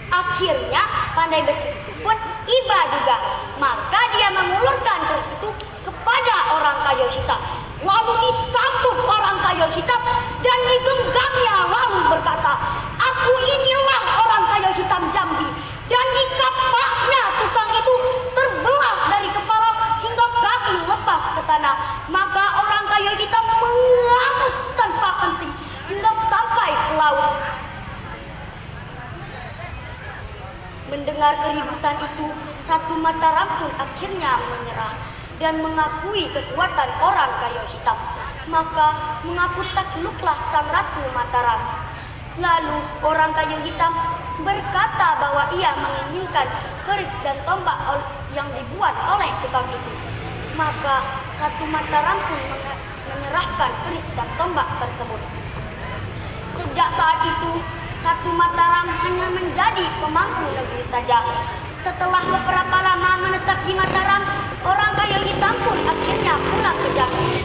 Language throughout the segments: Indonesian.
Akhirnya pandai besi itu pun iba juga. Maka dia mengulurkan keris itu kepada orang kayu hitam. Lalu disambut orang kayu hitam dan digenggamnya, lalu berkata, "Aku inilah orang kayu hitam Jambi." Dan di kapaknya tukang itu terbelah dari kepala hingga kaki lepas ke tanah. Maka orang kayu hitam mengamuk tanpa henti hingga sampai ke laut. Mendengar keributan itu, Ratu Mataram pun akhirnya menyerah dan mengakui kekuatan orang kayu hitam. Maka mengaku takluklah sang Ratu Mataram. Lalu orang kayu hitam berkata bahwa ia menginginkan keris dan tombak yang dibuat oleh tukang itu. Maka Ratu Mataram pun menyerahkan keris dan tombak tersebut. Sejak saat itu, Ratu Mataram hanya menjadi pemangku negeri saja. Setelah beberapa lama menetap di Mataram, orang kayu hitam pun akhirnya pulang ke Jambi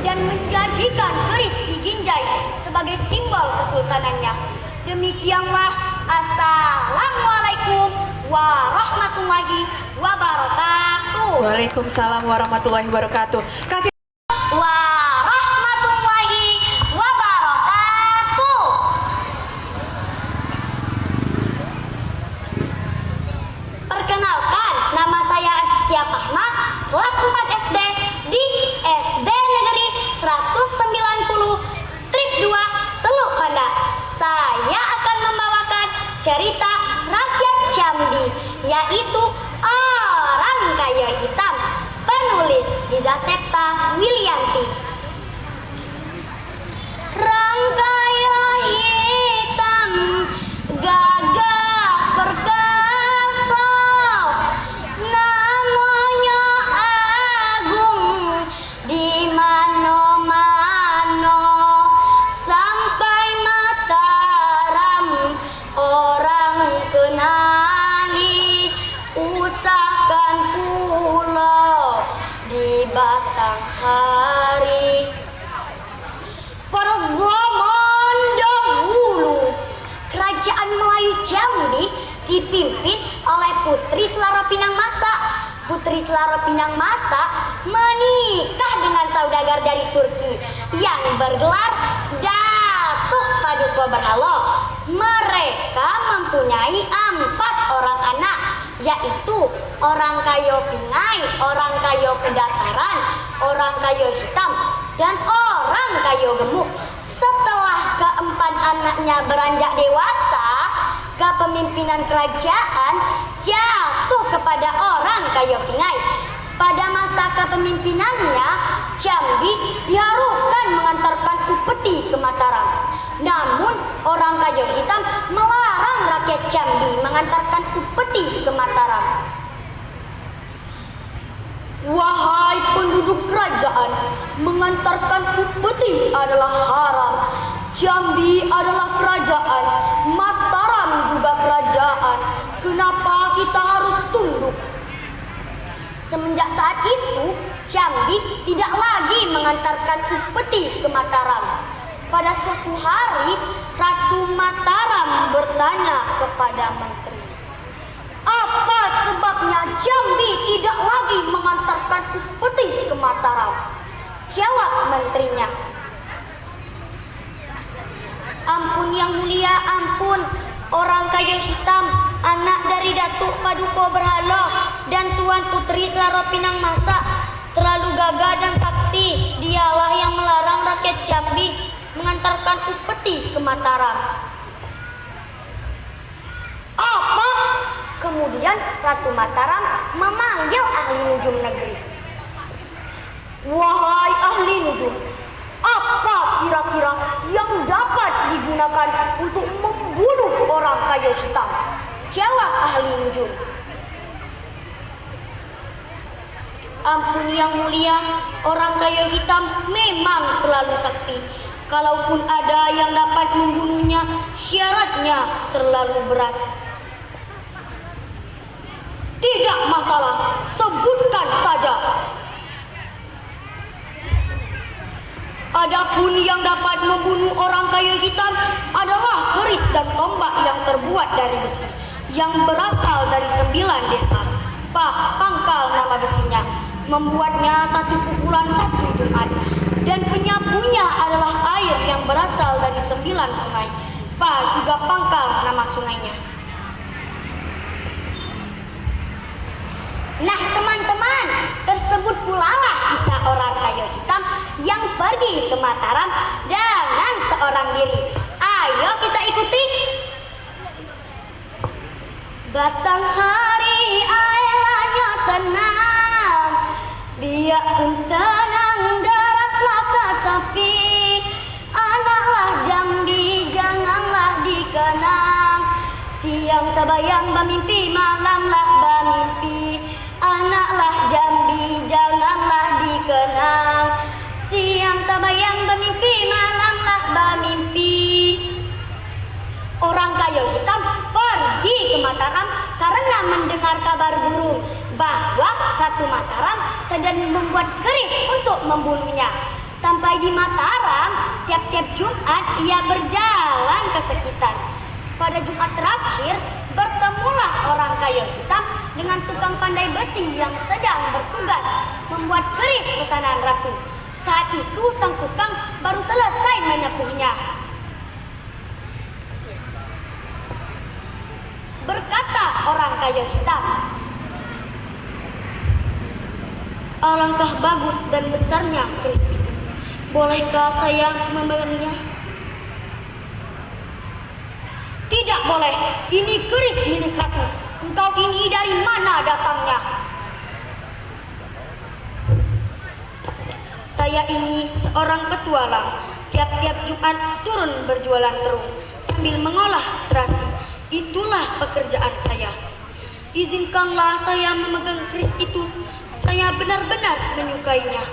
dan menjadikan keris di Ginjai sebagai simbol kesultanannya. Demikianlah. Assalamualaikum warahmatullahi wabarakatuh. Waalaikumsalam warahmatullahi wabarakatuh. Kasih Warahmatullahi wabarakatuh. Perkenalkan, nama saya Azkia Fahma, kelas 4 SD di SD Negeri 190 Strip 2 Teluk Panda. Saya akan membawakan cerita rakyat Jambi, yaitu Orang Kayu Hitam. Penulis Liza Septa Wilianti. Orang kayu hitam gagah perkasa, namanya agung di mano-mano, sampai Mataram orang kenali, usahakan pulau di batang hari. Pada zaman dahulu, kerajaan Melayu Jambi dipimpin oleh Putri Selaro Pinang Masa. Putri Selaro Pinang Masa menikah dengan saudagar dari Turki yang bergelar Datuk Paduka Berhalo. Mereka mempunyai 4 orang anak, yaitu orang kayu pingai, orang kayu kedataran, orang kayu hitam, dan orang kayu gemuk. Setelah keempat anaknya beranjak dewasa, kepemimpinan kerajaan jatuh kepada orang kayu pingai. Pada masa kepemimpinannya, Jambi diharuskan mengantarkan upeti ke Mataram. Namun, orang kayu hitam melarang rakyat Jambi mengantarkan upeti ke Mataram. Wahai penduduk kerajaan, mengantarkan upeti adalah haram. Jambi adalah kerajaan, Mataram juga kerajaan. Kenapa kita harus tunduk? Semenjak saat itu, Jambi tidak lagi mengantarkan upeti ke Mataram. Pada suatu hari, Ratu Mataram bertanya kepada menteri, "Apa sebabnya Jambi tidak lagi mengantarkan upeti ke Mataram?" Jawab menterinya, "Ampun yang mulia, ampun. Orang kayu hitam, anak dari Datuk Paduka Berhalo dan Tuan Putri Selaro Pinang Masa, terlalu gagah dan sakti. Dialah yang melarang rakyat Jambi mengantarkan upeti ke Mataram." Apa? Kemudian Ratu Mataram memanggil ahli nujum negeri. "Wahai ahli nujum, apa kira-kira yang dapat digunakan untuk membunuh orang kayu hitam?" Jawab ahli nujum, "Ampun yang mulia, orang kayu hitam memang terlalu sakti. Kalaupun ada yang dapat membunuhnya, syaratnya terlalu berat." "Tidak masalah, sebutkan saja." "Adapun yang dapat membunuh orang kayu hitam adalah keris dan tombak yang terbuat dari besi. yang berasal dari 9 desa. Pak Pangkal nama besinya, membuatnya satu pukulan satu Jumat. Dan penyapunya adalah air yang berasal dari 9 sungai. Pak juga Pangkal nama sungainya. Nah teman-teman, tersebut pula lah kisah orang kayu hitam yang pergi ke Mataram dengan seorang diri. Ayo kita ikuti. Batang hari airnya tenang, biak pun tenang deraslah ke tepi. Anaklah Jambi janganlah dikenang, siang terbayang bermimpi malamlah bermimpi. Anaklah Jambi janganlah dikenang, siang terbayang bermimpi malamlah bermimpi. Orang kayu hitam pergi ke Mataram karena mendengar kabar burung bahwa Ratu Mataram sedang membuat keris untuk membunuhnya. Sampai di Mataram, tiap-tiap Jumat ia berjalan ke sekitar. Pada Jumat terakhir, bertemulah orang kayu hitam dengan tukang pandai besi yang sedang bertugas membuat keris pesanan ratu. Saat itu sang tukang baru selesai menyapuhnya. Berkata orang kayu hitam, alangkah bagus dan besarnya keris itu. Bolehkah saya membelinya? Tidak boleh, ini keris milik ratu. Engkau ini dari mana datangnya? Saya ini seorang petualang. Tiap-tiap Jumat turun berjualan terung sambil mengolah terasi. Itulah pekerjaan saya. Izinkanlah saya memegang keris itu. Saya benar-benar menyukainya.